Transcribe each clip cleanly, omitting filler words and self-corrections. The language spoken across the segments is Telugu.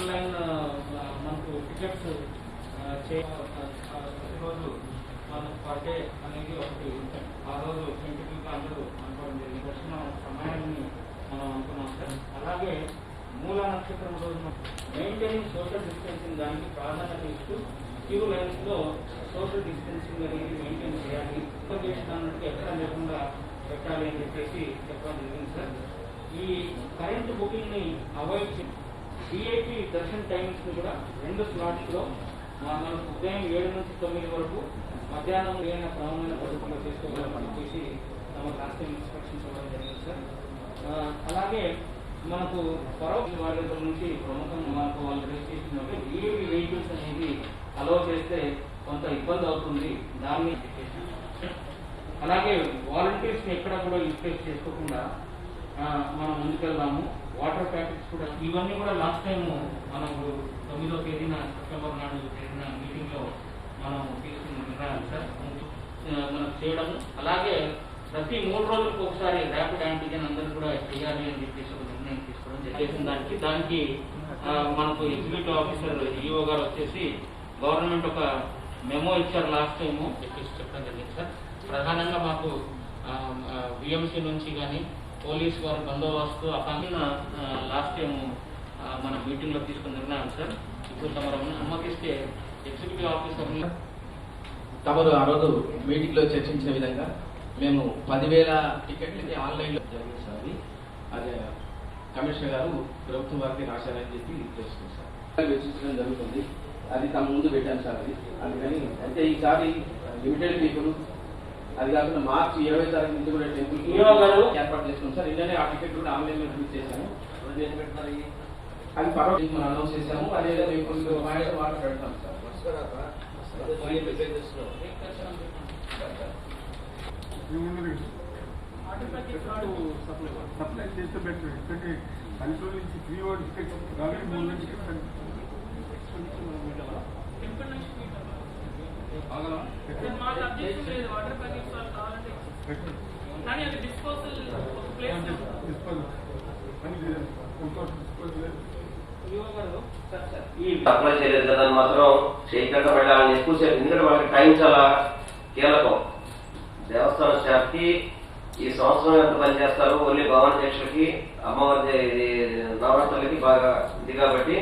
ఆన్లైన్ మనకు టికెట్స్ ప్రతిరోజు మనకు పర్ డే అనేది ఒకటి ఆ రోజు టెంటివ్గా అందరూ అనుకోవడం జరిగింది. దర్శనం సమయాన్ని మనం అనుకున్నాం సార్. అలాగే మూల నక్షత్రం రోజున మెయింటైనింగ్ సోషల్ డిస్టెన్సింగ్ దానికి ప్రాధాన్యత ఇస్తూ క్యూ లైన్స్లో సోషల్ డిస్టెన్సింగ్ అనేది మెయింటైన్ చేయాలి. ఇన్ఫర్మేషన్ అన్నట్టు ఎక్కడ లేకుండా పెట్టాలి అని చెప్పేసి చెప్పడం జరిగింది సార్. ఈ కరెంట్ బుకింగ్ని అవాయిడ్ చేసి విఐపి దర్శన్ టైమింగ్స్ని కూడా 2 స్లాట్స్లో మనకు ఉదయం 7 నుంచి 9 వరకు, మధ్యాహ్నం ఏదైనా క్రమమైన పద్ధతిలో చేసుకోవాలని చెప్పేసి మనకు లాస్ట్ టైం ఇన్స్ట్రక్షన్స్ ఇవ్వడం జరిగింది సార్. అలాగే మనకు పరోక్ష వాళ్ళ నుంచి ప్రముఖంగా మనకు వాళ్ళు రిజిస్ట్రేషన్ అంటే విఐపి వెహికల్స్ అనేది అలౌ చేస్తే కొంత ఇబ్బంది అవుతుంది. దాన్ని అలాగే వాలంటీర్స్ని ఎక్కడ కూడా యూటిలైజ్ చేసుకోకుండా మనం ముందుకెళ్దాము. వాటర్ ప్యాకెట్స్ కూడా ఇవన్నీ కూడా లాస్ట్ టైం మనకు 9వ తేదీన సెప్టెంబర్ నాడు జరిగిన మీటింగ్లో మనం తీసుకున్న నిర్ణయం సార్ మనకు చేయడం. అలాగే ప్రతి 3 రోజులకు ఒకసారి ర్యాపిడ్ యాంటీజెన్ అందరూ కూడా చేయాలి అని చెప్పేసి ఒక నిర్ణయం తీసుకోవడం చేసిన దానికి మనకు ఎగ్జిక్యూటివ్ ఆఫీసర్ ఈఓ గారు వచ్చేసి గవర్నమెంట్ ఒక మెమో ఇచ్చారు లాస్ట్ టైము చెప్పేసి చెప్పడం జరిగింది సార్. ప్రధానంగా మాకు బిఎంసీ నుంచి కానీ పోలీస్ వారి బందోబస్తు అకాంక్ష లాస్ట్ టైం మన మీటింగ్లో తీసుకుని నిర్ణయం సార్. ఇప్పుడు తమరు అనుమతిస్తే ఎగ్జిక్యూటివ్ ఆఫీసర్ తమరు ఆ రోజు మీటింగ్లో చర్చించిన విధంగా మేము 10,000 టికెట్లకి ఆన్లైన్లో జరిగింది సార్. అదే కమిషనర్ గారు ప్రభుత్వం వారికి రాశారని చెప్పి తెలుస్తుంది సార్. వెచ్చించడం జరుగుతుంది. అది తమ ముందు పెట్టాను సార్. అది అందుకని అంటే ఈసారి లిమిటెడ్ పీపుల్ అది కాకుండా మార్చి 20వ తారీఖు నుంచి కూడా టెంపుల్ ఏర్పాటు చేసుకున్నాం సార్. నిన్ననే ఆ టికెట్ కూడా ఆన్లైన్లో రిలీజ్ చేశాము. అది పర్వాలేదు మనం అనౌన్స్ చేశాము. అదేదో మేము వాటర్ పెడతాం సార్. సప్లై చేస్తే బెటర్. ఎందుకంటే కంట్రోల్ నుంచి 3 what tickets already 3 tickets apply చేయలేదు కదా అని మాత్రం చేయకుండా వెళ్ళాలని ఎక్కువసేపు. ఎందుకంటే వాళ్ళకి టైం చాలా కీలకం. దేవస్థాన స్టాఫ్ కి ఈ సంవత్సరం ఎంత పనిచేస్తారు, ఓన్లీ భవనాధ్యక్షులకి అమ్మవారి నవరాత్రులకి బాగా ఇది కాబట్టి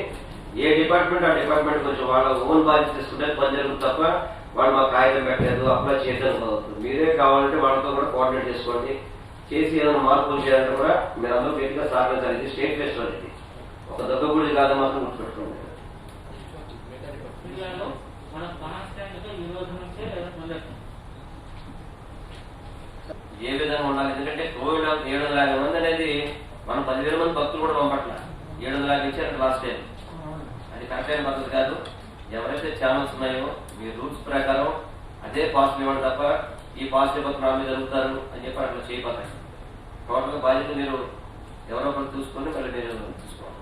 ఏ డిపార్ట్మెంట్ ఆ డిపార్ట్మెంట్ కొంచెం వాళ్ళ ఓన్ బాధ్యత తీసుకుంటే పని జరుగుతుంది తప్ప వాళ్ళు మాకు కాగితం పెట్టలేదు అప్లై చేయడానికి కుదరదు. మీరే కావాలంటే వాళ్ళతో కూడా కోఆర్డినేట్ చేసుకోండి. చేసి ఏదైనా మార్పులు చేయాలంటే కూడా మీరు అందరూ గట్టిగా సహకరించాలి. ఇది స్టేట్ ఫెస్టివల్. ఇది ఒక దగ్గరగుడి కాదు మాత్రం గుర్తుపెట్టుకోండి. ఏ విధంగా ఉండాలి? ఎందుకంటే కోవిడ్ 750 మంది అనేది మనం 10,000 మంది భక్తులు కూడా పంపట్ల. 750 ఇచ్చారు లాస్ట్ టైం. అది కరెక్ట్ అయిన పద్ధతి కాదు. ఎవరైతే ఛానల్స్ ఉన్నాయో మీ రూల్స్ ప్రకారం అదే పాజిటివ్ ఇవ్వండి తప్ప ఈ పాజిటివ్ భక్తులు ఆమె జరుగుతారు అని చెప్పి అట్లా చేయబోతాయి. టోటల్ బాధ్యత మీరు ఎవరో ఒకరు చూసుకొని మళ్ళీ మీరు చూసుకోవాలి.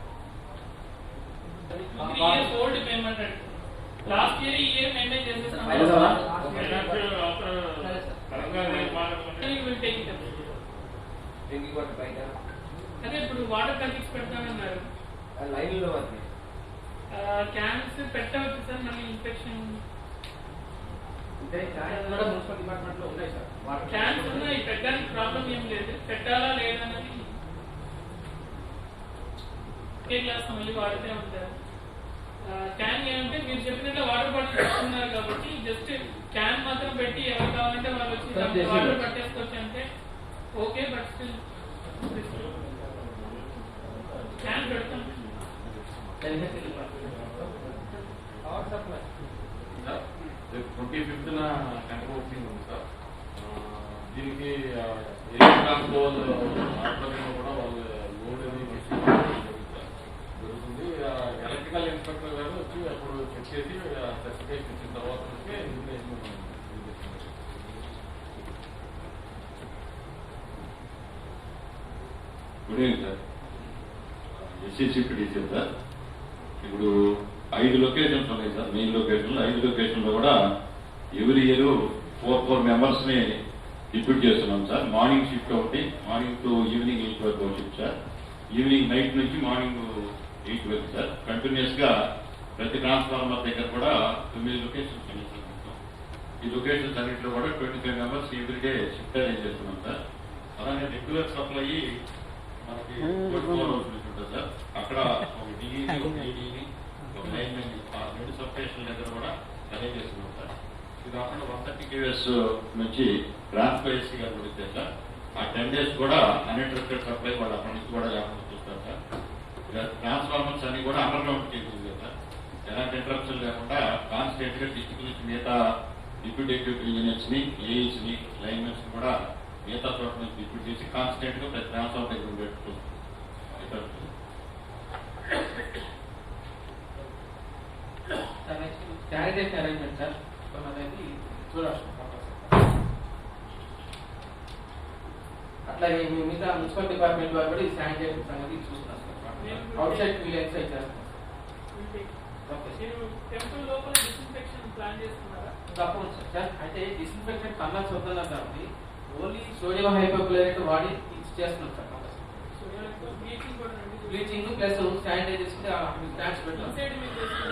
అదే ఇప్పుడు వాటర్ ట్యాంక్స్ పెడతామన్నారు. క్యాన్స్ పెట్టవచ్చు సార్. మళ్ళీ ఇన్ఫెక్షన్ క్యాన్స్ ఉన్నాయి. పెట్టడానికి ప్రాబ్లం ఏం లేదు. పెట్టాలా లేదన్నది ఒకే గ్లాస్ మళ్ళీ వాడితే ఉంటారు. క్యాన్ ఏమంటే మీరు చెప్పినట్టు వాటర్ బాటిల్ ఇస్తున్నారు కాబట్టి జస్ట్ క్యాన్ మాత్రం పెట్టి ఎవరు కావాలంటే వాళ్ళు వచ్చి వాటర్ పట్టేసుకోవచ్చు అంటే ఓకే. బట్ స్టిల్ క్యాన్ పెడతాం. 25th టెంపర్ ఓపెనింగ్ ఉంది సార్. దీనికి ట్రాన్స్పోర్ట్ ఆధ్వర్యంలో కూడా వాళ్ళు లోడ్ అని జరుగుతుంది. ఎలక్ట్రికల్ ఇన్స్పెక్టర్ గారు వచ్చి అప్పుడు చెక్ చేసి స్పెసిఫికేషన్ ఇచ్చిన తర్వాత good evening sir. SSCP DC sir. ఇప్పుడు 5 లొకేషన్స్ ఉన్నాయి సార్. మెయిన్ లొకేషన్లో 5 లొకేషన్లో కూడా ఎవ్రీ ఇయర్ 4 మెంబర్స్ని డిప్యూట్ చేస్తున్నాం సార్. మార్నింగ్ షిఫ్ట్ ఒకటి, మార్నింగ్ టు ఈవినింగ్ వరకు షిఫ్ట్ సార్. ఈవినింగ్ నైట్ నుంచి మార్నింగ్ 8 వరకు సార్. కంటిన్యూస్ గా ప్రతి ట్రాన్స్ఫార్మర్ దగ్గర కూడా 9 లొకేషన్స్ ఉన్నాయి సార్. మొత్తం ఈ లొకేషన్స్ అన్నింటిలో కూడా 25 మెంబర్స్ ఎవ్రీడే షిఫ్ట్ అరేంజ్ చేస్తున్నాం సార్. అలానే రెగ్యులర్ సప్లై మనకి 4 ఉంటుంది సార్. అక్కడ ఒక డిఈని ఒక ఈడీని ఒక లైన్ మెన్ ఆ 2 సబ్ స్టేషన్ల దగ్గర కూడా అరేంజ్ చేస్తున్నాం సార్. ఇది కాకుండా 130 KVS నుంచి ట్రాన్స్పరెన్సీ గారు కూడా ఇచ్చారు సార్. ఆ 10 days కూడా అన్ఇంటరప్టెడ్ సప్లై వాళ్ళు అక్కడి నుంచి కూడా లేకుండా చూస్తారు సార్. ట్రాన్స్ఫార్మర్స్ అన్ని కూడా అండర్ గ్రౌండ్ కేబుల్ సార్. ఎలాంటి ఇంటరప్షన్ లేకుండా కాన్స్టెంట్ గా డిస్ట్రిక్ట్ నుంచి మిగతా డిప్యూటీ ఇంజనీర్స్ ని, ఏఈస్ ని, లైన్మెన్స్ కూడా మిగతా చోట నుంచి డిప్యూట్ చేసి కాన్స్టెంట్ గా ప్రతి ట్రాన్స్ఫార్మర్ దగ్గర ఉండేట్టు శానిటేషన్ అరేంజ్మెంట్ సార్ అనేది చూడాలి. అట్లాగే మిగతా మున్సిపల్ డిపార్ట్మెంట్ వారు కూడా ఈ శానిటేషన్ అనేది చూస్తున్నారు సార్. అవుట్ సైడ్ వీల్ ఎక్సైజ్ చేస్తారు. టెంపుల్ లోపల డిస్ఇన్ఫెక్షన్ ప్లాన్ చేస్తున్నారా? తప్పకుండా సార్. అంటే డిస్ఇన్ఫెక్షన్ కన్నా వద్దన్నారు కాబట్టి ఓన్లీ సోడియం హైపోక్లోరైట్ వాడి చేస్తున్నాం sir. Bleaching plus sanitisers stands పెట్టాం.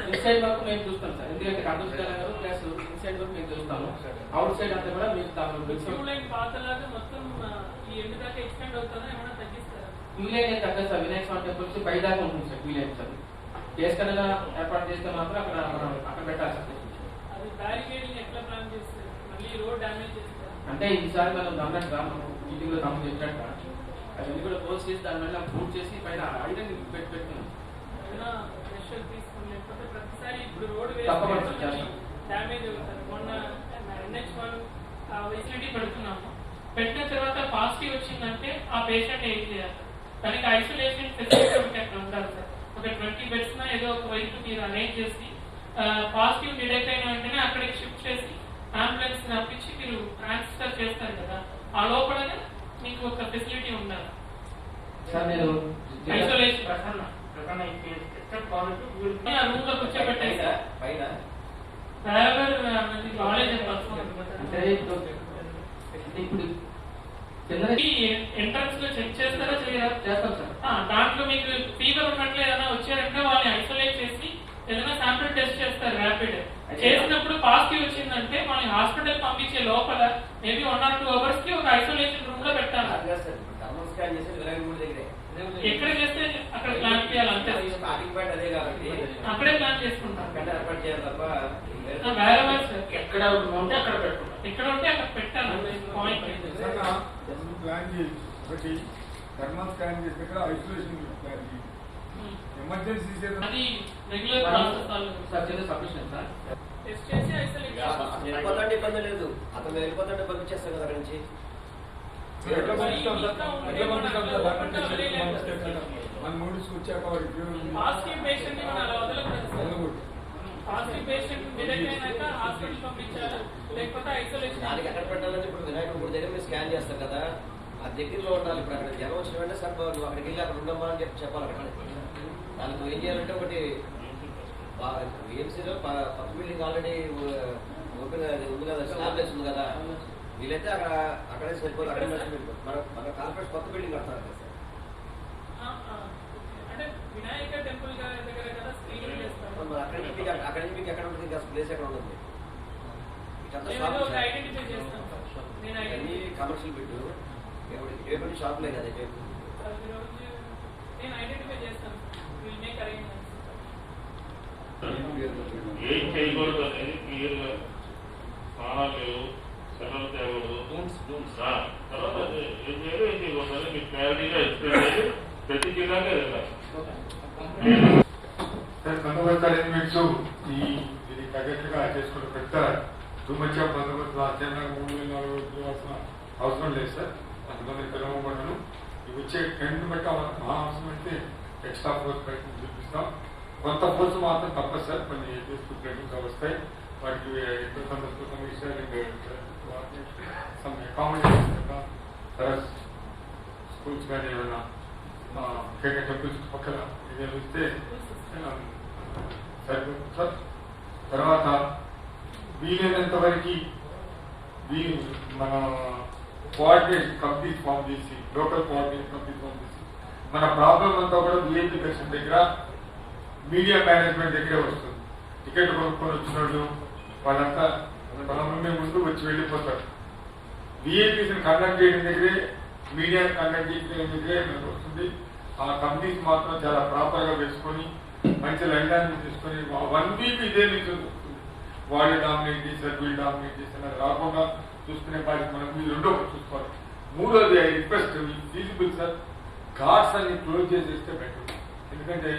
ఇన్సైడ్ వరకు మేము చూస్తాం సార్. ఎందుకంటే కండోస్టైల్ ప్లస్ ఇన్సైడ్ వరకు మేము చూస్తాము. అవుట్ సైడ్ అంతా కూడా మీరు పాతలాగా మొత్తం ఈ ఎండ్ దాకా ఎక్స్టెండ్ అవుతుందా, ఏమైనా తగ్గిస్తారా? వీలైన తగ్గ సార్. వినాయక స్వామి టెంపుల్ నుంచి పై దాకా ఉంటుంది సార్. వీలైన సార్ కేసుకన్నా ఏర్పాటు చేస్తే మాత్రం అక్కడ మనం అక్కడ పెట్టాలి సార్. అది బ్యారికేడింగ్ ఎట్లా ప్లాన్ చేస్తారు? మళ్ళీ రోడ్ డ్యామేజ్ చేస్తారు అంటే ఈసారి మనం గమనించగా మనం ఇంటికి కంపెనీ చెప్పినట్టు అవన్నీ కూడా పోస్ట్ చేసి దాని వల్ల పూర్తి చేసి పైన ఐటెం పెట్టుకున్నాం. ఏమైనా ప్రెషర్ తీసుకుని లేకపోతే ప్రతిసారి ఇప్పుడు రోడ్ తప్పకుండా డ్యామేజ్ అవుతుంది. మొన్న NH1 ఫెసిలిటీ పెడుతున్నాము. పెట్టిన తర్వాత పాజిటివ్ వచ్చిందంటే ఆ పేషెంట్ ఏం చేయాలి? దానికి ఐసోలేషన్ ఫెసిలిటీ ఒకటి అక్కడ ఉండాలి సార్. ఒక 20 beds ఏదో ఒక వెహికల్ మీరు అరేంజ్ చేసి పాజిటివ్ డిటెక్ట్ అయిన వెంటనే అక్కడికి షిఫ్ట్ చేసి అంబులెన్స్ రప్పించి మీరు ట్రాన్స్ఫర్ చేస్తారు కదా, ఆ లోపలనే మీకు ఒక ఫెసిలిటీ ఉండాలి సార్. నేను ఐసోలేషన్ రూమ్ లో కూర్చోబెట్టాయి సార్. పైన నాలెడ్జ్ అంటే ఇప్పుడు ఎంట్రన్స్ లో చెక్ చేస్తారా చేయరా? చేస్తాం సార్. దాంట్లో మీకు ఫీవర్ ఉన్నట్లు ఏదైనా వచ్చారంటే వాళ్ళని ఐసోలేట్ చేసి ఏదైనా శాంపిల్ టెస్ట్ చేస్తారు. ర్యాపిడ్ చేసినప్పుడు పాజిటివ్ వచ్చిందంటే వాళ్ళని హాస్పిటల్ పంపించే లోపల మేబీ 1 or 2 hours కి ఒక ఐసోలేషన్ రూమ్ లో పెట్టాలి. ఎక్కడ చేస్తే అక్కడ ప్లాన్ చేయాలి అంతే. అక్కడే ప్లాన్ చేసుకుంటాం. ఎక్కడ ఉంటే అక్కడ పెట్టుకుంటాం. ఎక్కడ ఉంటే అక్కడ పెట్టాలి. పాయింట్ ప్లాన్ చేసి ఒకటి థర్మల్ స్కాన్ చేసి ఐసోలేషన్ ప్లాన్ చేసి ఎమర్జెన్సీ అది regular process surgery submission sir. Test చేసి ఐసోలేషన్ వెళ్ళిపోతాంటే ఇబ్బంది లేదు. అతను వెళ్ళిపోతాంటే పంపించేస్తాం కదా అక్కడి నుంచి. మన నోటీస్ వచ్చాక పాజిటివ్ పేషెంట్ ని మనం అలా వదలకూడదు. పాజిటివ్ పేషెంట్ డిటెక్ట్ అయినాక హాస్పిటల్ పంపించాలి, లేకపోతే ఐసోలేషన్. దానికి ఎక్కడ పెట్టాలంటే ఇప్పుడు వినాయకుడు గుడి దగ్గర మీరు స్కాన్ చేస్తారు కదా, ఆ దగ్గరలో ఉండాలి. ఇప్పుడు అక్కడ జనం వచ్చిన వెంటనే సార్ నువ్వు అక్కడికి వెళ్ళి అక్కడ ఉండమ్మా అని చెప్పాలి. అక్కడ దానికి ఏం చేయాలంటే ఒకటి ఏఎంసీలో కొత్త బిల్డింగ్ ఆల్రెడీ ఓపెన్ ఉంది కదా, స్లాబ్లెస్ ఉంది కదా, వీలైతే అక్కడే సరిపోదు. అక్కడే మన కార్పొరేట్ కొత్త బిల్డింగ్ కడతారు కదా సార్. అంటే వినాయక టెంపుల్ దగ్గర కదా స్క్రీన్ చేస్తారు. అక్కడి నుంచి మీకు ఎక్కడ ఉంటుంది ప్లేస్ ఎక్కడ ఉంటుంది? ఐడెంటిఫై చేస్తాను సార్. కమర్షియల్ బిడ్డు రేపటి షాప్లే కదా నేను ఐడెంటిఫై చేస్తాను. Will make arrangements. ఏం చేయకూడదు అనేది క్లియర్గా స్నానాలు సెలవు తేకూడదు. తర్వాత ఏం చేయాలి ఏం చేయకూడదు మీకు క్లారిటీగా ఎక్స్ప్లెయిన్ చేసి ప్రతి జిల్లాగా వెళ్ళాలి. బందోబస్తు అరేంజ్మెంట్స్ ఇది తగ్గట్టుగా చేసుకుని పెడతారు. టూ మచ్ ఆఫ్ బందోబస్తు ఆశ్చర్యంగా 3,000 అవసరం లేదు సార్. అంతమంది పిలవబడను. ఇవి వచ్చే ట్రెండ్ బట్టి మా అవసరం అయితే ఎక్స్ట్రా ఫోర్స్ ప్రయత్నం చూపిస్తాం. కొంత ఫోర్స్ మాత్రం తప్పదు సార్. కొన్ని ట్రైనింగ్స్ వస్తాయి. వాటికి అకామిడేషన్ స్కూల్స్ కానీ ఏమైనా ముఖ్యంగా టెంపుల్స్ పక్కన ఏదైనా ఇస్తే సరిపోతుంది సార్. తర్వాత వీలైనంత వరకు మన కోఆర్డినేషన్ కంప్లీట్ ఫామ్ చేసి లోకల్ కోఆర్డినేషన్ కంప్లీట్ ఫామ్ చేసి మన ప్రాబ్లం అంతా కూడా విఐపీ దర్శనం దగ్గర మీడియా మేనేజ్మెంట్ దగ్గరే వస్తుంది. టికెట్ కొనుక్కొని వచ్చిన వాళ్ళంతా ముందు వచ్చి వెళ్ళిపోతారు. విఐపీస్ని కండక్ట్ చేయడం దగ్గరే, మీడియా కండక్ట్ చేయడం దగ్గరే వస్తుంది. ఆ కంపెనీస్ మాత్రం చాలా ప్రాపర్గా వేసుకొని మంచి లండాన్ని తీసుకొని 1 వీక్ ఇదే నుంచి వస్తుంది. వాళ్ళు డామినేట్ చేశారు, వీళ్ళు డామినేట్ చేశారు రాకుండా చూసుకునే బాధ్యత మనకు మీరు రెండో చూసుకోవాలి. మూడోది I request feasible sir, cards అన్ని క్లోజ్ చేసేస్తే బెటర్. ఎందుకంటే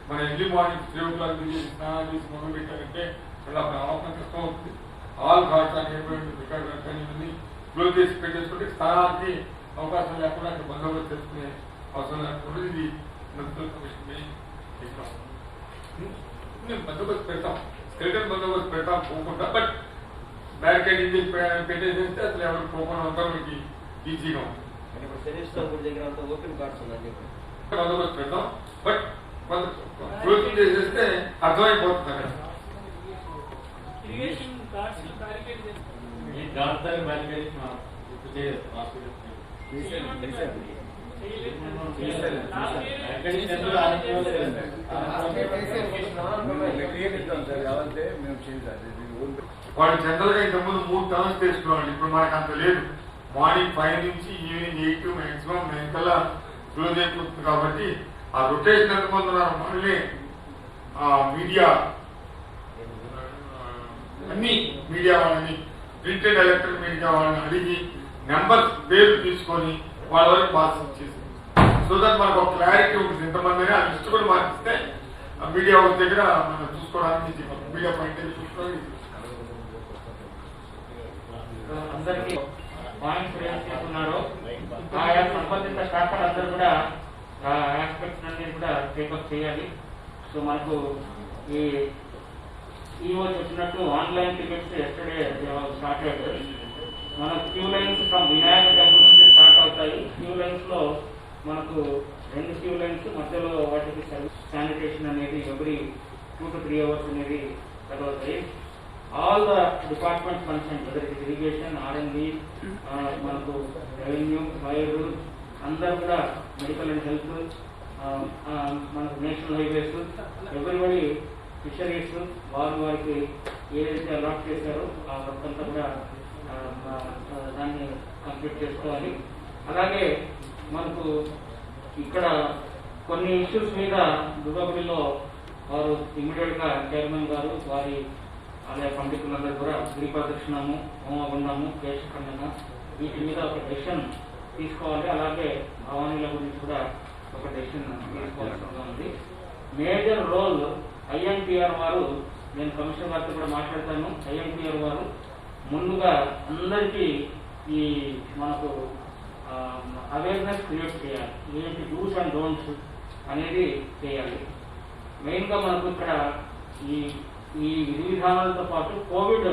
మన ఎర్లీ మార్నింగ్ 3 o'clock స్నానం చేసి మొదలు పెట్టారంటే మళ్ళీ అప్పుడు అవకాశం కష్టం అవుతుంది. ఆల్ కార్డ్స్ అని రికార్డు ఇవన్నీ క్లోజ్ చేసి పెట్టేసుకుంటే స్థానానికి అవకాశం లేకుండా అక్కడ బందోబస్తు చేసుకునే అవసరం లేకుండా ఇది మున్సిపల్ కమిషన్ బందోబస్తు పెడతాం, స్కెలిటన్ బందోబస్తు పెడతాం పోకుండా. బట్ బ్యారికేడింగ్ పెట్టేసేస్తే అసలు ఎవరు పోకుండా ఉంటాం మీకు ఈజీగా ఉంటుంది. బందోబస్తు పెడతాం, బట్ క్లోజింగ్ చేసేస్తే అర్థమైపోతుంది అక్కడ. ఇరిగేషన్ కార్డ్స్ బ్యారికేడ్ వాళ్ళు జనరల్ గా ఇంతకుముందు 3 టర్మ్స్ తీసుకున్నాం. ఇప్పుడు మనకు అంత లేదు. మార్నింగ్ 5 నుంచి ఈవినింగ్ 8 మాక్సిమం 9 కల్లా క్లోజ్ అయిపోతుంది. కాబట్టి ఆ రొటేషన్ ఎంతమందున్నారు మళ్ళీ మీడియా అన్ని మీడియా వాళ్ళని, ప్రింటెడ్ ఎలక్ట్రిక్ మీడియా వాళ్ళని అడిగి నెంబర్ పేరు తీసుకొని వాళ్ళ వరకు పాస్ ఇచ్చేసి సో దట్ మనకు ఒక క్లారిటీ ఉంటుంది. ఇంతమంది ఆ లిస్ట్ కూడా మార్చిస్తే మీడియా వాళ్ళ దగ్గర మనం చూసుకోవడానికి మీడియా పాయింట్ చూసుకోవడానికి అందరికీ పాయింట్స్ రేస్ చేస్తున్నారు. ఆయా సంబంధిత శాఖలందరూ కూడా ఆస్పెక్ట్స్ అన్ని కూడా టేకప్ చేయాలి. సో మనకు ఈ రోజు వచ్చినట్టు ఆన్లైన్ టికెట్స్ ఎస్టర్డే స్టార్టెడ్. మన queue lines from Vinayaka temple నుంచి స్టార్ట్ అవుతాయి. క్యూ లైన్స్ లో మనకు 2 క్యూ లైన్స్ మధ్యలో వాటికి శానిటేషన్ అనేది ఎవ్రీ 2 to 3 hours అనేది చదవుతాయి. All the departments concern whether it irrigation, R&D, మనకు రెవెన్యూ, ఫైర్ అందరూ కూడా మెడికల్ అండ్ హెల్త్, మనకు నేషనల్ హైవేస్, ఎవ్రీబడి ఫిషరీస్ వారికి ఏదైతే అలాట్ చేశారో ఆ వర్క్ అంతా కూడా దాన్ని కంప్లీట్ చేసుకోవాలి. అలాగే మనకు ఇక్కడ కొన్ని ఇష్యూస్ మీద దుర్గాగుడిలో వారు ఇమ్మీడియట్ గా చైర్మన్ గారు వారి ఆలయ పండితులందరూ కూడా గిరిప్రదక్షిణము, హోమగుండము, కేశఖండన వీటి మీద ఒక డెసిషన్ తీసుకోవాలి. అలాగే భవానీల గురించి కూడా ఒక డెసిషన్ తీసుకోవాల్సి ఉంది. మేజర్ రోల్ ఐఎన్పిఆర్ వారు, నేను కమిషనర్ గారితో కూడా మాట్లాడతాను. ఐఎన్పిఆర్ వారు ముందుగా అందరికీ ఈ మనకు అవేర్నెస్ క్రియేట్ చేయాలి. ఏంటి డూస్ అండ్ డోంట్స్ అనేది చేయాలి. మెయిన్గా మనకు ఇక్కడ ఈ విధి విధానాలతో పాటు కోవిడ్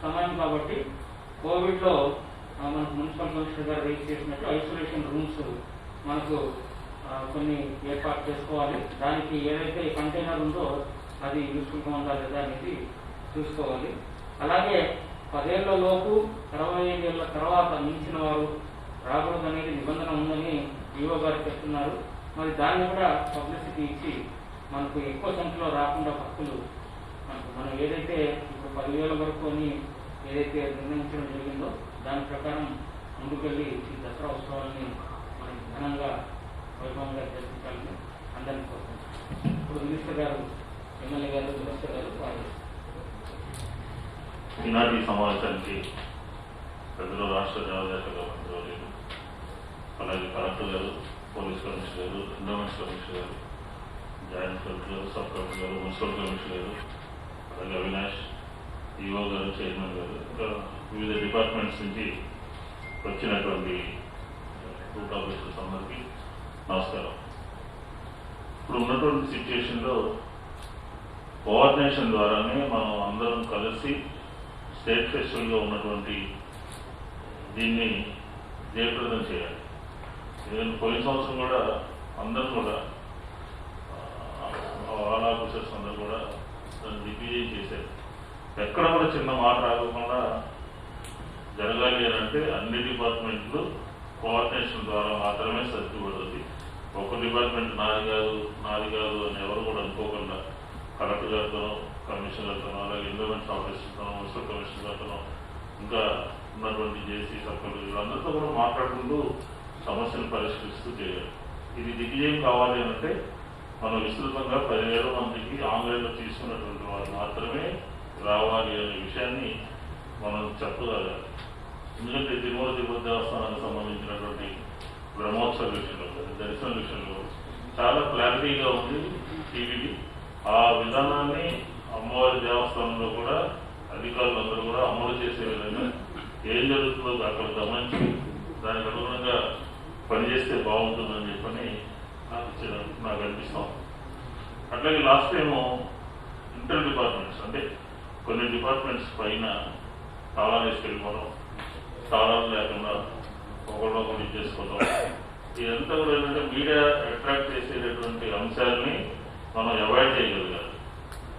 సమయం కాబట్టి కోవిడ్లో మనకు మున్సిపల్ కమిషనర్ గారు రేజ్ చేసినట్టు ఐసోలేషన్ రూమ్స్ మనకు కొన్ని ఏర్పాటు చేసుకోవాలి. దానికి ఏదైతే కంటైనర్ ఉందో అది యూస్ఫుల్గా ఉందా లేదా అనేది చూసుకోవాలి. అలాగే 10 ఏళ్ల లోపు 25 ఏళ్ల తర్వాత మించిన వారు రాకూడదు అనేది నిబంధన ఉందని ఈఓ గారు చెప్తున్నారు. మరి దాన్ని కూడా పబ్లిసిటీ ఇచ్చి మనకు ఎక్కువ సంఖ్యలో రాకుండా భక్తులు మనం ఏదైతే ఇప్పుడు 10,000 వరకు అని ఏదైతే నిర్ణయించడం జరిగిందో దాని ప్రకారం ముందుకెళ్ళి ఈ దసరా ఉత్సవాలని మనం ఘనంగా వైభవంగా జరిపించాలని అందరినీ కోరుకుంటున్నాం. ఇప్పుడు మినిస్టర్ గారు, ఎమ్మెల్యే గారు, మినిస్టర్ గారు వారు ఈనాటి సమావేశానికి పెద్దలు రాష్ట్ర దేవాదాయ శాఖ మంత్రి, అలాగే కలెక్టర్ గారు, పోలీస్ కమిషనర్ గారు, ఎండోమెంట్స్ కమిషనర్ గారు, జాయింట్ కలెక్టర్ గారు, సబ్ కలెక్టర్ గారు, మున్సిపల్ కమిషనర్ గారు, అలాగే అవినాష్, ఈఓ గారు, చైర్మన్ గారు, ఇంకా వివిధ డిపార్ట్మెంట్స్ నుంచి వచ్చినటువంటి రూట్ ఆఫీసర్స్ అందరికీ నమస్కారం. ఇప్పుడు ఉన్నటువంటి సిచ్యుయేషన్లో కోఆర్డినేషన్ ద్వారానే మనం అందరం కలిసి స్టేట్ ఫెస్టివల్గా ఉన్నటువంటి దీన్ని జయప్రదం చేయాలి. పోయిన సంవత్సరం కూడా అందరూ కూడా ఆల్ ఆఫీసర్స్ అందరూ కూడా దాన్ని దిగ్విజయం చేశారు. ఎక్కడ కూడా చిన్న మాట రాకుండా జరగాలి అని అంటే అన్ని డిపార్ట్మెంట్లు కోఆర్డినేషన్ ద్వారా మాత్రమే సర్దుపడుతుంది. ఒక డిపార్ట్మెంట్ నాది కాదు అని ఎవరు కూడా అనుకోకుండా కలెక్టర్ గారితోనో, కమిషనర్తోనో, అలాగే ఎండోమెంట్స్ ఆఫీసర్తోనో, మున్సిపల్ కమిషనర్ గారితోనో, ఇంకా ఉన్నటువంటి జేసీ సర్కిల్ వీళ్ళందరితో కూడా మాట్లాడుకుంటూ సమస్యను పరిష్కరిస్తూ చేయాలి. ఇది దిగ్విజయం కావాలి అంటే మనం విస్తృతంగా 10,000 మందికి ఆన్లైన్లో తీసుకున్నటువంటి వారు మాత్రమే రావాలి అనే విషయాన్ని మనం చెప్పగలగాలి. ఎందుకంటే తిరుమల తిరుపతి దేవస్థానానికి సంబంధించినటువంటి బ్రహ్మోత్సవ విషయంలో, దర్శనం విషయంలో చాలా క్లారిటీగా ఉంది టీవీకి. ఆ విధానాన్ని అమ్మవారి దేవస్థానంలో కూడా అధికారులందరూ కూడా అమలు చేసే విధంగా ఏం జరుగుతుందో అక్కడ గమనించి దానికి అనుగుణంగా పనిచేస్తే బాగుంటుందని చెప్పని నాకు అనిపిస్తాం. అట్లాగే లాస్ట్ టైము ఇంటర్ డిపార్ట్మెంట్స్ అంటే కొన్ని డిపార్ట్మెంట్స్ పైన తాళాలు వేసుకెళ్ళిపోవడం, తాళాలు లేకుండా ఒకళ్ళొకటి చేసుకోవడం, ఇదంతా కూడా ఏంటంటే మీడియా అట్రాక్ట్ చేసేటటువంటి అంశాలని మనం అవాయిడ్ చేయగలగాలి.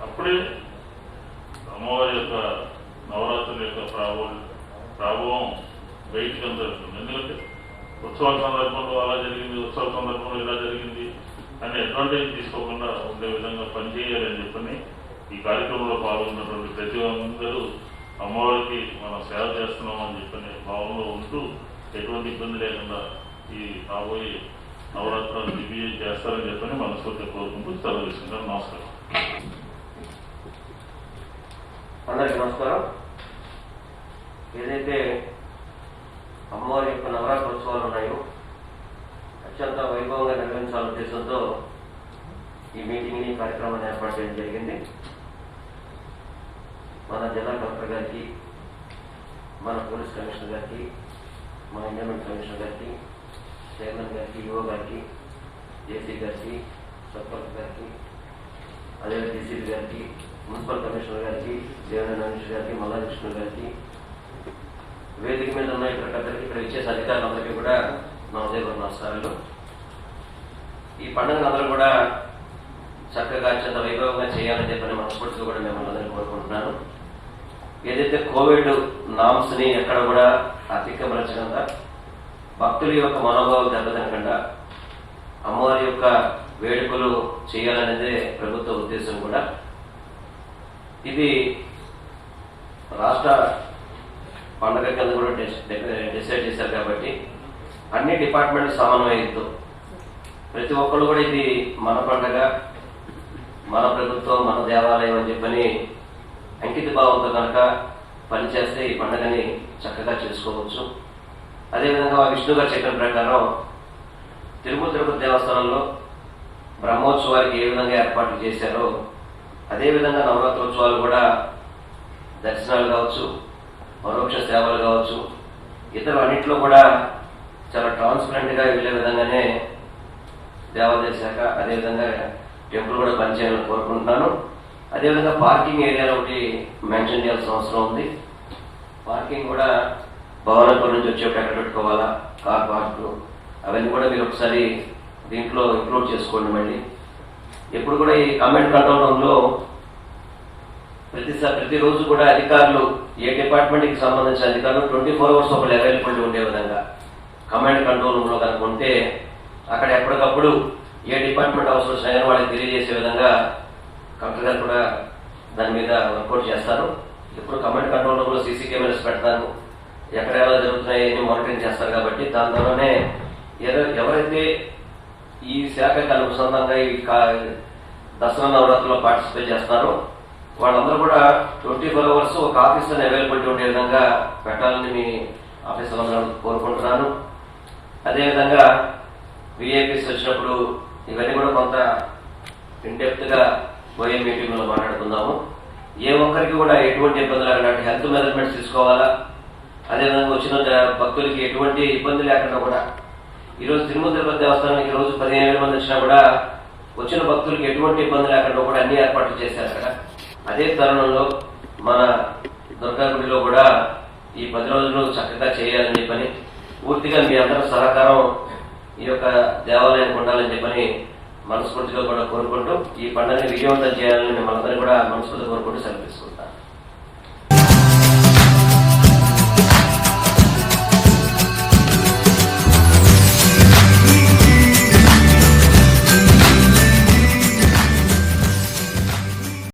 అప్పుడే అమ్మవారి యొక్క నవరాత్రుల యొక్క ప్రభావం బయటికి జరుగుతుంది. ఎందుకంటే ఉత్సవాల సందర్భంలో అలా జరిగింది, ఉత్సవాల సందర్భంలో ఇలా జరిగింది అని అడ్వాంటేజ్ తీసుకోకుండా ఉండే విధంగా పనిచేయాలని చెప్పని ఈ కార్యక్రమంలో పాల్గొన్నటువంటి ప్రతి అందరూ అమ్మవారికి మనం సేవ చేస్తున్నామని చెప్పని భావంలో ఉంటూ ఎటువంటి ఇబ్బంది లేకుండా ఈ రాబోయే నవరాత్రులను దిగ్విజయం చేస్తారని చెప్పని మనస్ఫూర్తిగా కోరుకుంటూ సెలవు తీసుకుంటాను. నమస్కారం. అందరికీ నమస్కారం. ఏదైతే అమ్మవారి యొక్క నవరాత్రి ఉత్సవాలు ఉన్నాయో అత్యంత వైభవంగా నిర్వహించాలనే ఉద్దేశంతో ఈ మీటింగ్ని కార్యక్రమాన్ని ఏర్పాటు చేయడం జరిగింది. మన జిల్లా కలెక్టర్ గారికి, మన పోలీస్ కమిషనర్ గారికి, మన ఎండోమెంట్ కమిషనర్ గారికి, చైర్మన్ గారికి, ఈఓ గారికి, జేసీ గారికి, సబ్ కలెక్టర్ గారికి, అదేవిధంగా డీసీపీ గారికి, మున్సిపల్ కమిషనర్ గారికి, దేవనారాయణ రమేష్ గారికి, మల్లాకృష్ణ గారికి, వేదిక మీద ఉన్న ఇక్కడ ఇచ్చేసే అధికారులందరికీ కూడా నా ఉదయపూర్వ నమస్కారాలు. ఈ పండుగను అందరూ కూడా చక్కగా అత్యంత వైభవంగా చేయాలని చెప్పని మనస్ఫూర్తిగా కూడా మేము అందరినీ కోరుకుంటున్నాను. ఏదైతే కోవిడ్ నామ్స్ ని ఎక్కడ కూడా అతిక్రమించకుండా, భక్తుల యొక్క మనోభావం దెబ్బతినకుండా అమ్మవారి యొక్క వేడుకలు చేయాలనేదే ప్రభుత్వ ఉద్దేశం కూడా. ఇది రాష్ట్ర పండుగ కింద కూడా డిసైడ్ చేశారు కాబట్టి అన్ని డిపార్ట్మెంట్ సమన్వయంతో ప్రతి ఒక్కరు కూడా ఇది మన పండుగ, మన ప్రభుత్వం, మన దేవాలయం అని చెప్పని అంకిత భావంతో కనుక పనిచేస్తే ఈ పండుగని చక్కగా చేసుకోవచ్చు. అదేవిధంగా విష్ణు గారు చెప్పిన ప్రకారం తిరుమల తిరుపతి దేవస్థానంలో బ్రహ్మోత్సవానికి ఏ విధంగా ఏర్పాట్లు చేశారో అదేవిధంగా నవరాత్రోత్సవాలు కూడా దర్శనాలు కావచ్చు, పరోక్ష సేవలు కావచ్చు, ఇతర అన్నింటిలో కూడా చాలా ట్రాన్స్పరెంట్గా వెళ్ళే విధంగానే దేవాదాయ శాఖ అదేవిధంగా టెంపుల్ కూడా పనిచేయాలని కోరుకుంటున్నాను. అదేవిధంగా పార్కింగ్ ఏరియాలో ఒకటి మెన్షన్ చేయాల్సిన అవసరం ఉంది. పార్కింగ్ కూడా భవనపురం నుంచి వచ్చేప్పుడు ఎక్కడ పెట్టుకోవాలా, కార్ పార్కులు, అవన్నీ కూడా మీరు ఒకసారి దీంట్లో ఇంక్లూడ్ చేసుకోండి. మళ్ళీ ఎప్పుడు కూడా ఈ కమాండ్ కంట్రోల్ రూమ్లో ప్రతిరోజు కూడా అధికారులు, ఏ డిపార్ట్మెంట్కి సంబంధించిన అధికారులు 24 hours ఒకళ్ళు అవైలబిలిటీ ఉండే విధంగా కమాండ్ కంట్రోల్ రూమ్లో కనుక ఉంటే అక్కడ ఎప్పటికప్పుడు ఏ డిపార్ట్మెంట్ అవసరం వచ్చినా కానీ వాళ్ళకి తెలియజేసే విధంగా కలెక్టర్ గారు కూడా దాని మీద వర్కౌట్ చేస్తారు. ఇప్పుడు కమాండ్ కంట్రోల్ రూమ్లో సీసీ కెమెరాస్ పెడతారు, ఎక్కడ ఎలా జరుగుతున్నాయి అని మానిటరింగ్ చేస్తారు. కాబట్టి దాని ద్వారానే ఎవరైతే ఈ శాఖకి అనుసంధానంగా ఈ దసరా నవరాత్రిలో పార్టిసిపేట్ చేస్తారో వాళ్ళందరూ కూడా 24 hours ఒక ఆఫీసర్ని అవైలబిలిటీ ఉండే విధంగా పెట్టాలని మీ ఆఫీసర్లందరూ కోరుకుంటున్నాను. అదేవిధంగా విఐపీస్ వచ్చినప్పుడు ఇవన్నీ కూడా కొంత ఇన్డెప్త్గా పోయే మీటింగ్లో మాట్లాడుకుందాము. ఏ ఒక్కరికి కూడా ఎటువంటి ఇబ్బందులు లేకుండా హెల్త్ మెజర్మెంట్స్ తీసుకోవాలా, అదేవిధంగా వచ్చిన భక్తులకి ఎటువంటి ఇబ్బంది లేకుండా కూడా ఈరోజు తిరుమల తిరుపతి దేవస్థానానికి రోజు 15,000 మంది వచ్చినా కూడా వచ్చిన భక్తులకి ఎటువంటి ఇబ్బంది లేకుండా కూడా అన్ని ఏర్పాట్లు చేశారు అక్కడ. అదే తరుణంలో మన దుర్గా గుడిలో కూడా ఈ 10 రోజులు చక్కగా చేయాలని చెప్పని పూర్తిగా మీ అందరూ సహకారం ఈ యొక్క దేవాలయానికి ఉండాలని చెప్పని మనస్ఫూర్తిగా కూడా కోరుకుంటూ ఈ పండుగని విజయవంతం చేయాలని మిమ్మల్ని అందరూ కూడా మనస్ఫూర్తిగా కోరుకుంటూ సెలవు తీసుకుంటాను.